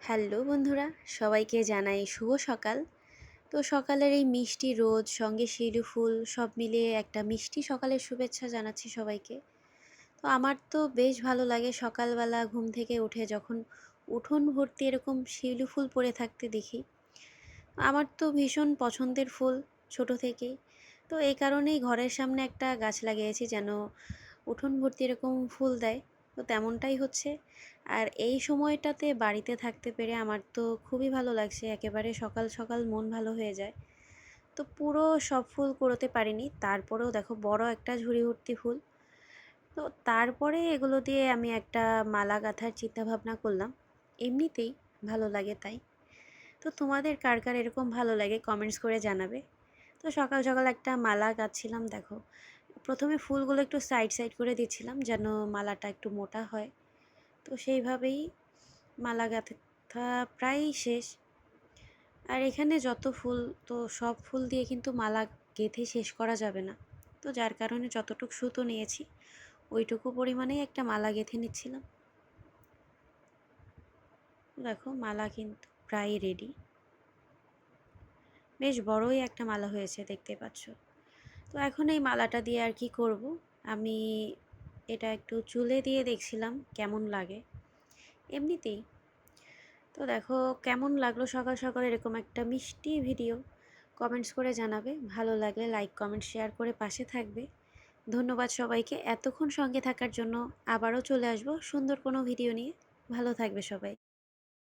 Hello বন্ধুরা, সবাইকে জানাই শুভ সকাল। তো সকালের এই মিষ্টি রোদ সঙ্গে শিউলি ফুল সব মিলিয়ে একটা মিষ্টি সকালের শুভেচ্ছা জানাচ্ছি সবাইকে। তো আমার তো বেশ ভালো লাগে সকালবেলা ঘুম থেকে উঠে যখন উঠোন ভর্তি এরকম শিউলি ফুল পড়ে থাকতে দেখি। আমার তো ভীষণ পছন্দের ফুল ছোট থেকেই। তো এই কারণেই ঘরের সামনে একটা গাছ লাগিয়েছি যেন উঠোন ভর্তি এরকম ফুল দেয়। তো তেমনটাই হচ্ছে। আর এই সময়টাতে বাড়িতে থাকতে পেরে আমার তো খুবই ভালো লাগছে, একেবারে সকাল সকাল মন ভালো হয়ে যায়। তো পুরো সব ফুল কুড়োতে পারিনি, তারপরেও দেখো বড় একটা ঝুড়ি ভর্তি ফুল। তো তারপরে এগুলো দিয়ে আমি একটা মালা গাঁথার চিন্তাভাবনা করলাম, এমনিতেই ভালো লাগে তাই। তো তোমাদের কার কার এরকম ভালো লাগে কমেন্টস করে জানাবে। তো সকাল সকাল একটা মালা গাঁথছিলাম দেখো। প্রথমে ফুলগুলো একটু সাইড সাইড করে দিচ্ছিলাম যেন মালাটা একটু মোটা হয়। তো সেইভাবেই মালা গাঁথা প্রায় শেষ। আর এখানে যত ফুল, তো সব ফুল দিয়ে কিন্তু মালা গেঁথে শেষ করা যাবে না। তো যার কারণে যতটুকু সুতো নিয়েছি ওইটুকু পরিমাণেই একটা মালা গেঁথে নিচ্ছিলাম। দেখো মালা কিন্তু প্রায় রেডি। বেশ বড়ই একটা মালা হয়েছে দেখতে পাচ্ছ। তো এখন এই মালাটা দিয়ে আর কি করব, আমি এটা একটু চুলে দিয়ে দেখছিলাম কেমন লাগে এমনিতেই। তো দেখো কেমন লাগলো সকাল সকাল এরকম একটা মিষ্টি ভিডিও, কমেন্টস করে জানাবে। ভালো লাগলে লাইক কমেন্ট শেয়ার করে পাশে থাকবে। ধন্যবাদ সবাইকে এতক্ষণ সঙ্গে থাকার জন্য। আবারও চলে আসবো সুন্দর কোনো ভিডিও নিয়ে। ভালো থাকবে সবাই।